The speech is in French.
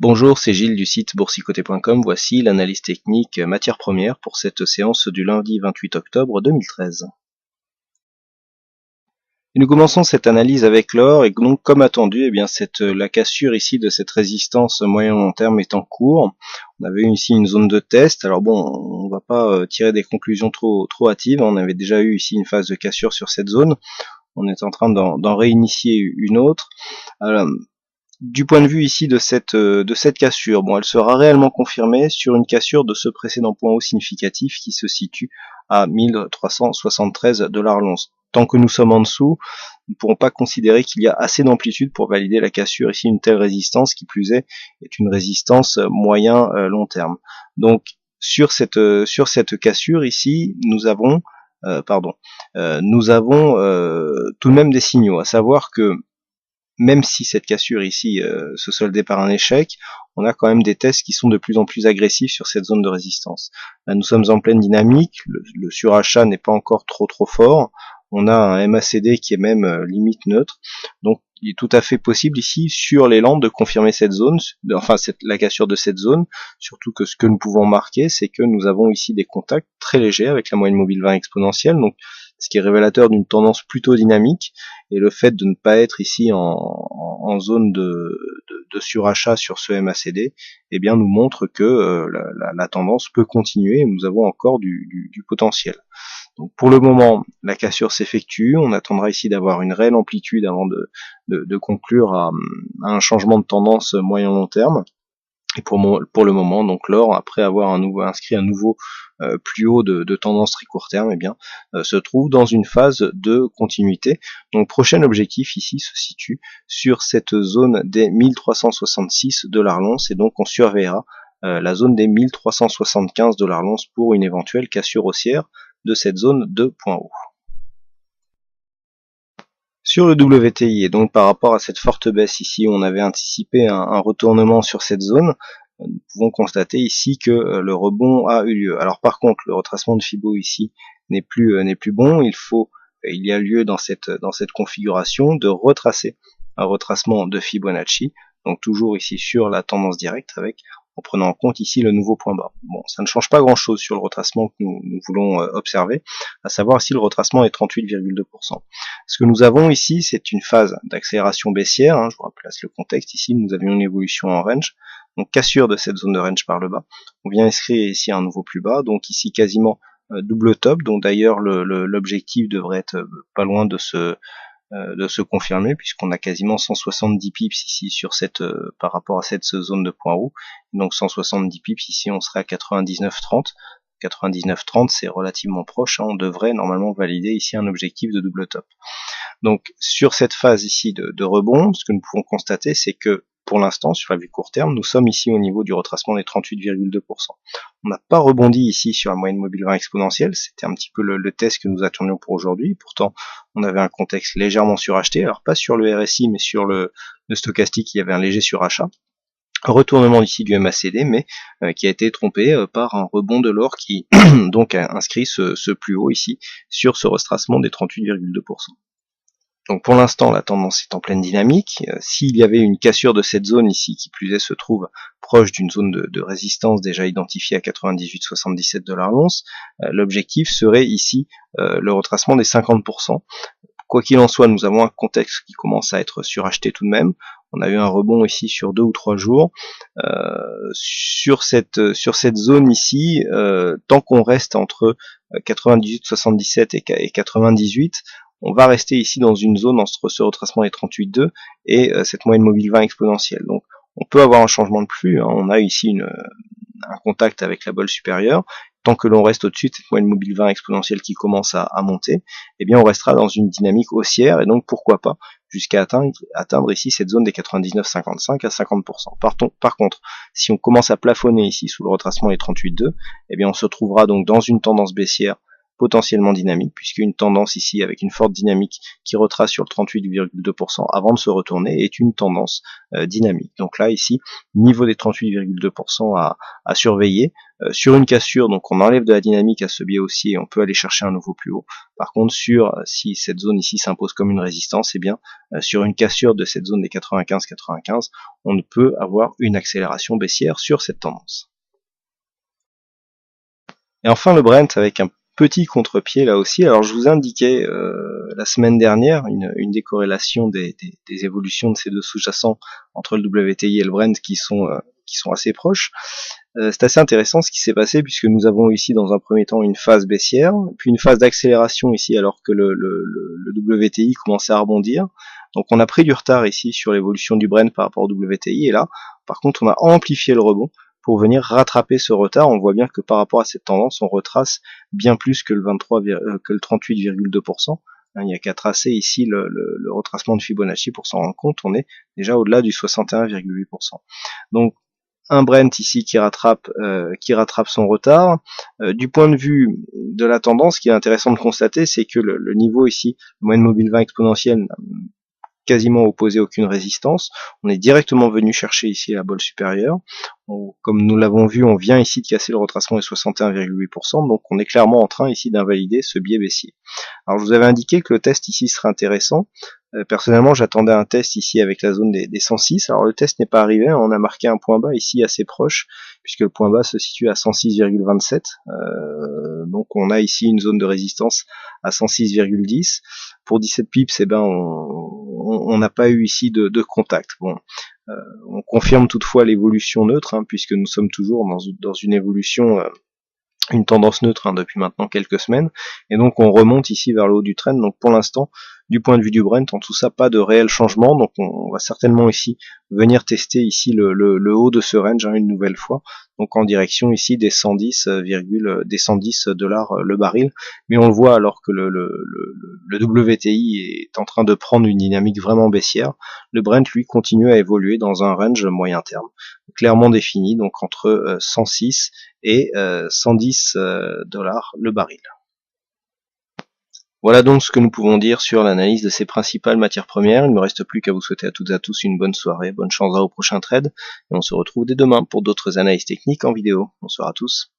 Bonjour, c'est Gilles du site boursicoté.com. Voici l'analyse technique matières premières pour cette séance du lundi 28 octobre 2013. Et nous commençons cette analyse avec l'or et donc comme attendu, la cassure ici de cette résistance moyen-long terme est en cours. On avait ici une zone de test. Alors bon, on ne va pas tirer des conclusions trop hâtives. On avait déjà eu ici une phase de cassure sur cette zone. On est en train d'en réinitier une autre. Alors, du point de vue ici de cette cassure, bon, elle sera réellement confirmée sur une cassure de ce précédent point haut significatif qui se situe à 1373 $ l'once. Tant que nous sommes en dessous, nous ne pourrons pas considérer qu'il y a assez d'amplitude pour valider la cassure ici, une telle résistance qui plus est une résistance moyen long terme. Donc sur cette cassure ici, nous avons tout de même des signaux, à savoir que même si cette cassure ici se soldait par un échec, on a quand même des tests qui sont de plus en plus agressifs sur cette zone de résistance. Là, nous sommes en pleine dynamique, le surachat n'est pas encore trop fort, on a un MACD qui est même limite neutre, donc il est tout à fait possible ici sur les lampes de confirmer cette zone, la cassure de cette zone, surtout que ce que nous pouvons marquer, c'est que nous avons ici des contacts très légers avec la moyenne mobile 20 exponentielle, donc ce qui est révélateur d'une tendance plutôt dynamique, et le fait de ne pas être ici en zone de surachat sur ce MACD, eh bien nous montre que la tendance peut continuer et nous avons encore du potentiel. Donc pour le moment, la cassure s'effectue, on attendra ici d'avoir une réelle amplitude avant de conclure à un changement de tendance moyen-long terme. Et pour le moment, donc l'or, après avoir inscrit un nouveau plus haut de tendance très court terme, se trouve dans une phase de continuité. Donc prochain objectif ici se situe sur cette zone des 1366 $ l'once, et donc on surveillera la zone des 1375 $ l'once pour une éventuelle cassure haussière de cette zone de point haut. Sur le WTI, et donc par rapport à cette forte baisse ici, on avait anticipé un retournement sur cette zone. Nous pouvons constater ici que le rebond a eu lieu. Alors par contre, le retracement de Fibo ici n'est plus bon. Il y a lieu dans cette configuration de retracer un retracement de Fibonacci, donc toujours ici sur la tendance directe en prenant en compte ici le nouveau point bas. Bon, ça ne change pas grand chose sur le retracement que nous voulons observer, à savoir si le retracement est 38,2%. Ce que nous avons ici, c'est une phase d'accélération baissière, je vous replace le contexte ici, nous avions une évolution en range, donc cassure de cette zone de range par le bas. On vient inscrire ici un nouveau plus bas, donc ici quasiment double top, dont d'ailleurs l'objectif devrait être pas loin de se confirmer, puisqu'on a quasiment 170 pips ici sur par rapport à cette zone de point haut. Donc 170 pips ici, on serait à 99,30. 99,30, c'est relativement proche, on devrait normalement valider ici un objectif de double top. Donc sur cette phase ici de rebond, ce que nous pouvons constater, c'est que pour l'instant, sur la vue court terme, nous sommes ici au niveau du retracement des 38,2%. On n'a pas rebondi ici sur la moyenne mobile 20 exponentielle, c'était un petit peu le test que nous attendions pour aujourd'hui. Pourtant, on avait un contexte légèrement suracheté, alors pas sur le RSI, mais sur le stochastique, il y avait un léger surachat. Retournement ici du MACD, mais qui a été trompé par un rebond de l'or qui donc a inscrit ce plus haut ici sur ce retracement des 38,2%. Donc pour l'instant, la tendance est en pleine dynamique. S'il y avait une cassure de cette zone ici, qui plus est se trouve proche d'une zone de résistance déjà identifiée à 98,77 $ l'once, l'objectif serait ici le retracement des 50%. Quoi qu'il en soit, nous avons un contexte qui commence à être suracheté tout de même. On a eu un rebond ici sur 2 ou 3 jours. Sur cette zone ici, tant qu'on reste entre 98,77 et 98, on va rester ici dans une zone entre ce retracement des 38,2 et cette moyenne mobile 20 exponentielle. Donc on peut avoir un changement de flux, on a ici un contact avec la bolle supérieure. Tant que l'on reste au-dessus de cette moyenne mobile 20 exponentielle qui commence à monter, on restera dans une dynamique haussière, et donc pourquoi pas jusqu'à atteindre ici cette zone des 99,55 à 50%. Par contre, si on commence à plafonner ici sous le retracement des 38,2, on se trouvera donc dans une tendance baissière potentiellement dynamique, puisqu'une tendance ici avec une forte dynamique qui retrace sur le 38,2% avant de se retourner est une tendance dynamique. Donc là ici, niveau des 38,2% à surveiller, Sur une cassure, donc on enlève de la dynamique à ce biais haussier et on peut aller chercher un nouveau plus haut. Par contre, si cette zone ici s'impose comme une résistance, eh bien sur une cassure de cette zone des 95-95, on peut avoir une accélération baissière sur cette tendance. Et enfin le Brent avec un petit contre-pied là aussi. Alors je vous indiquais la semaine dernière une décorrélation des évolutions de ces deux sous-jacents entre le WTI et le Brent qui sont assez proches. C'est assez intéressant ce qui s'est passé puisque nous avons ici dans un premier temps une phase baissière, puis une phase d'accélération ici alors que le WTI commençait à rebondir. Donc on a pris du retard ici sur l'évolution du Brent par rapport au WTI et là par contre on a amplifié le rebond pour venir rattraper ce retard. On voit bien que par rapport à cette tendance, on retrace bien plus que le 38,2%. Il n'y a qu'à tracer ici le retracement de Fibonacci pour s'en rendre compte. On est déjà au-delà du 61,8%. Donc un Brent ici qui rattrape son retard. Du point de vue de la tendance, ce qui est intéressant de constater, c'est que le niveau ici, le moyenne mobile 20 exponentielle, quasiment opposé aucune résistance. On est directement venu chercher ici la bolle supérieure. Comme nous l'avons vu, on vient ici de casser le retracement des 61,8%, donc on est clairement en train ici d'invalider ce biais baissier. Alors je vous avais indiqué que le test ici serait intéressant. Personnellement, j'attendais un test ici avec la zone des 106. Alors le test n'est pas arrivé, on a marqué un point bas ici assez proche, puisque le point bas se situe à 106,27. Donc on a ici une zone de résistance à 106,10. Pour 17 pips, eh ben on n'a pas eu ici de contact. Bon, on confirme toutefois l'évolution neutre, puisque nous sommes toujours dans une évolution, une tendance neutre depuis maintenant quelques semaines, et donc on remonte ici vers le haut du trend. Donc pour l'instant, du point de vue du Brent, en tout ça, pas de réel changement, donc on va certainement ici venir tester ici le haut de ce range une nouvelle fois, donc en direction ici des 110 dollars le baril, mais on le voit alors que le WTI est en train de prendre une dynamique vraiment baissière. Le Brent lui continue à évoluer dans un range moyen terme, clairement défini, donc entre 106 et 110 dollars le baril. Voilà donc ce que nous pouvons dire sur l'analyse de ces principales matières premières. Il ne me reste plus qu'à vous souhaiter à toutes et à tous une bonne soirée, bonne chance au prochain trade, et on se retrouve dès demain pour d'autres analyses techniques en vidéo. Bonsoir à tous.